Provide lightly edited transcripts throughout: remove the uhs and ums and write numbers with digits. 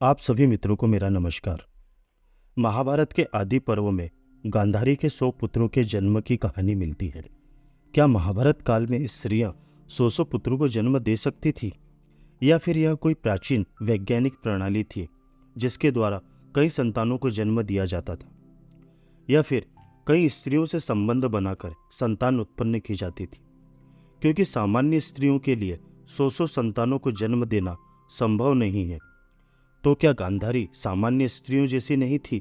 आप सभी मित्रों को मेरा नमस्कार। महाभारत के आदि पर्व में गांधारी के 100 पुत्रों के जन्म की कहानी मिलती है। क्या महाभारत काल में स्त्रियां 100 पुत्रों को जन्म दे सकती थी, या फिर यह कोई प्राचीन वैज्ञानिक प्रणाली थी जिसके द्वारा कई संतानों को जन्म दिया जाता था, या फिर कई स्त्रियों से संबंध बनाकर संतान उत्पन्न की जाती थी? क्योंकि सामान्य स्त्रियों के लिए 100 संतानों को जन्म देना संभव नहीं है, तो क्या गांधारी सामान्य स्त्रियों जैसी नहीं थी?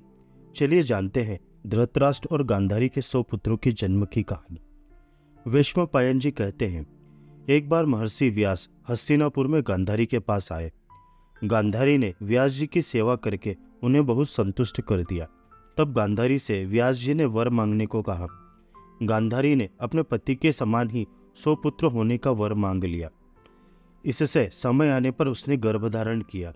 चलिए जानते हैं धृतराष्ट्र और गांधारी के 100 पुत्रों के जन्म की कहानी। वैशंपायन जी कहते हैं, एक बार महर्षि व्यास हस्तिनापुर में गांधारी के पास आए। गांधारी ने व्यास जी की सेवा करके उन्हें बहुत संतुष्ट कर दिया। तब गांधारी से व्यास जी ने वर मांगने को कहा। गांधारी ने अपने पति के समान ही 100 पुत्र होने का वर मांग लिया। इससे समय आने पर उसने गर्भ धारण किया।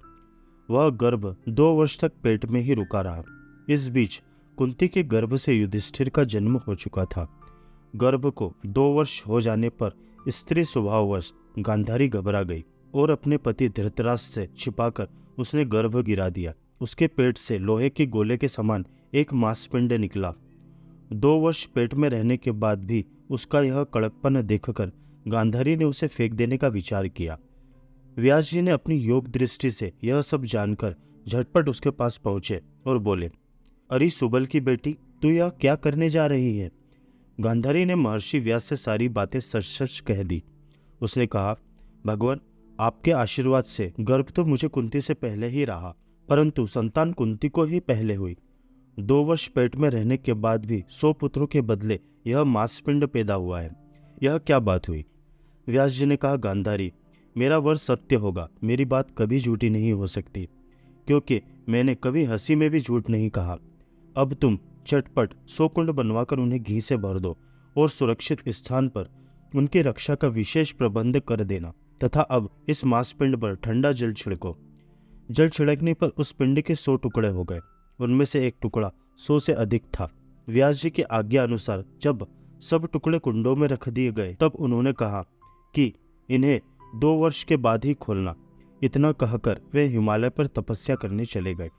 वह गर्भ 2 वर्ष तक पेट में ही रुका रहा। इस बीच कुंती के गर्भ से युधिष्ठिर का जन्म हो चुका था। गर्भ को 2 वर्ष हो जाने पर स्त्री स्वभाववश गांधारी घबरा गई और अपने पति धृतराष्ट्र से छिपाकर उसने गर्भ गिरा दिया। उसके पेट से लोहे के गोले के समान एक मांसपिंड निकला। 2 वर्ष पेट में रहने के बाद भी उसका यह कड़कपन देखकर गांधारी ने उसे फेंक देने का विचार किया। व्यास जी ने अपनी योग दृष्टि से यह सब जानकर झटपट उसके पास पहुंचे और बोले, अरे सुबल की बेटी, तू यह क्या करने जा रही है? गांधारी ने महर्षि व्यास से सारी बातें सच सच कह दी। उसने कहा, भगवान, आपके आशीर्वाद से गर्भ तो मुझे कुंती से पहले ही रहा, परंतु संतान कुंती को ही पहले हुई। 2 वर्ष पेट में रहने के बाद भी 100 पुत्रों के बदले यह मांसपिंड पैदा हुआ है। यह क्या बात हुई? व्यास जी ने कहा, गांधारी, मेरा वर सत्य होगा। मेरी बात कभी झूठी नहीं हो सकती, क्योंकि मैंने कभी हंसी में भी झूठ नहीं कहा। अब तुम चटपट 100 कुंड बनवाकर उन्हें घी से भर दो और सुरक्षित स्थान पर उनकी रक्षा का विशेष प्रबंध कर देना, तथा अब इस मांसपिंड पर ठंडा जल छिड़को। जल छिड़कने पर उस पिंड के 100 टुकड़े हो गए। उनमें से एक टुकड़ा 100 से अधिक था। व्यास जी की आज्ञा अनुसार जब सब टुकड़े कुंडों में रख दिए गए, तब उन्होंने कहा कि इन्हें 2 वर्ष के बाद ही खोलना। इतना कहकर वे हिमालय पर तपस्या करने चले गए।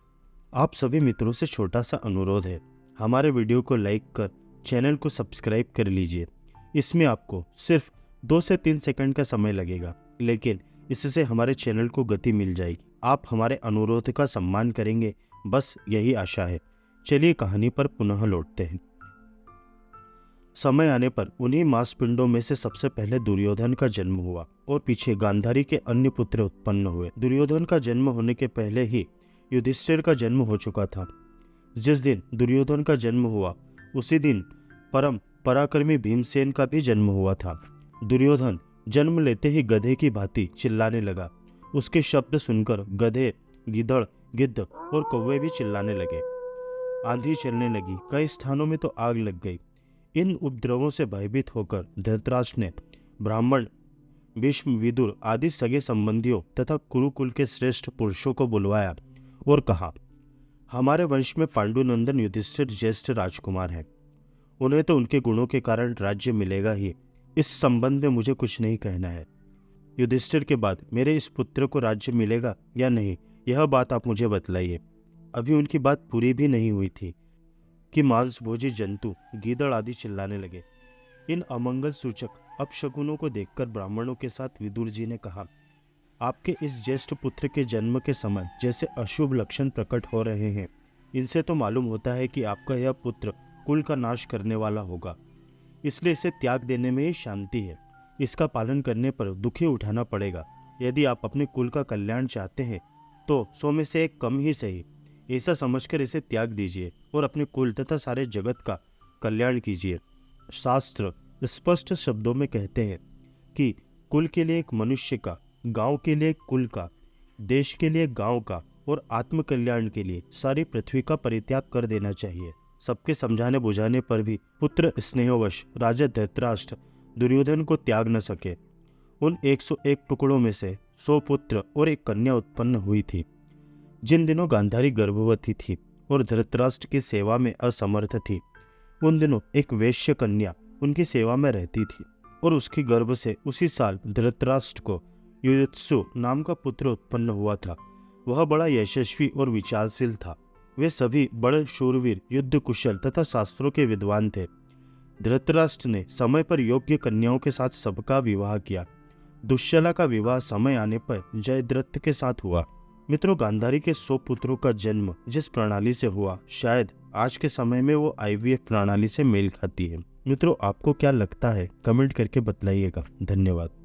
आप सभी मित्रों से छोटा सा अनुरोध है, हमारे वीडियो को लाइक कर चैनल को सब्सक्राइब कर लीजिए। इसमें आपको सिर्फ 2 से 3 सेकंड का समय लगेगा, लेकिन इससे हमारे चैनल को गति मिल जाएगी। आप हमारे अनुरोध का सम्मान करेंगे, बस यही आशा है। चलिए कहानी पर पुनः लौटते हैं। समय आने पर उन्हीं मांसपिंडों में से सबसे पहले दुर्योधन का जन्म हुआ और पीछे गांधारी के अन्य पुत्र उत्पन्न हुए। दुर्योधन का जन्म होने के पहले ही युधिष्ठिर का जन्म हो चुका था। जिस दिन दुर्योधन का जन्म हुआ, उसी दिन परम पराक्रमी भीमसेन का भी जन्म हुआ था। दुर्योधन जन्म लेते ही गधे की भांति चिल्लाने लगा। उसके शब्द सुनकर गधे, गीदड़, गिद्ध और कौवे भी चिल्लाने लगे। आंधी चलने लगी, कई स्थानों में तो आग लग गई। इन उपद्रवों से भयभीत होकर धृतराष्ट्र ने ब्राह्मण, भीष्म, विदुर आदि सगे संबंधियों तथा कुरुकुल के श्रेष्ठ पुरुषों को बुलवाया और कहा, हमारे वंश में पांडुनंदन युधिष्ठिर ज्येष्ठ राजकुमार हैं। उन्हें तो उनके गुणों के कारण राज्य मिलेगा ही। इस संबंध में मुझे कुछ नहीं कहना है। युधिष्ठिर के बाद मेरे इस पुत्र को राज्य मिलेगा या नहीं, यह बात आप मुझे बतलाइए। अभी उनकी बात पूरी भी नहीं हुई थी कि मांसभोजी जंतु, गीदड़ आदि चिल्लाने लगे। इन अमंगल सूचक अपशकुनों को देखकर ब्राह्मणों के साथ विदुर जी ने कहा, आपके इस ज्येष्ठ पुत्र के जन्म के समय जैसे अशुभ लक्षण प्रकट हो रहे हैं, इनसे तो मालूम होता है कि आपका यह पुत्र कुल का नाश करने वाला होगा। इसलिए इसे त्याग देने में ही शांति है। इसका पालन करने पर दुखी उठाना पड़ेगा। यदि आप अपने कुल का कल्याण चाहते हैं तो 100 में से एक कम ही सही, ऐसा समझकर इसे त्याग दीजिए और अपने कुल तथा सारे जगत का कल्याण कीजिए। शास्त्र स्पष्ट शब्दों में कहते हैं कि कुल के लिए एक मनुष्य का, गांव के लिए एक कुल का, देश के लिए गांव का और आत्म कल्याण के लिए सारी पृथ्वी का परित्याग कर देना चाहिए। सबके समझाने बुझाने पर भी पुत्र स्नेहवश राजा धृतराष्ट्र दुर्योधन को त्याग न सके। उन 101 टुकड़ों में से 100 पुत्र और एक कन्या उत्पन्न हुई थी। जिन दिनों गांधारी गर्भवती थी और धृतराष्ट्र की सेवा में असमर्थ थी, उन दिनों एक वैश्य कन्या उनकी सेवा में रहती थी और उसके गर्भ से उसी साल धृतराष्ट्र को युयुत्सु नाम का पुत्र उत्पन्न हुआ था। वह बड़ा यशस्वी और विचारशील था। वे सभी बड़े शूरवीर, युद्ध कुशल तथा शास्त्रों के विद्वान थे। धृतराष्ट्र ने समय पर योग्य कन्याओं के साथ सबका विवाह किया। दुश्शला का विवाह समय आने पर जयद्रथ के साथ हुआ। मित्रों, गांधारी के 100 पुत्रों का जन्म जिस प्रणाली से हुआ, शायद आज के समय में वो IVF प्रणाली से मेल खाती है। मित्रों, आपको क्या लगता है? कमेंट करके बतलाइएगा। धन्यवाद।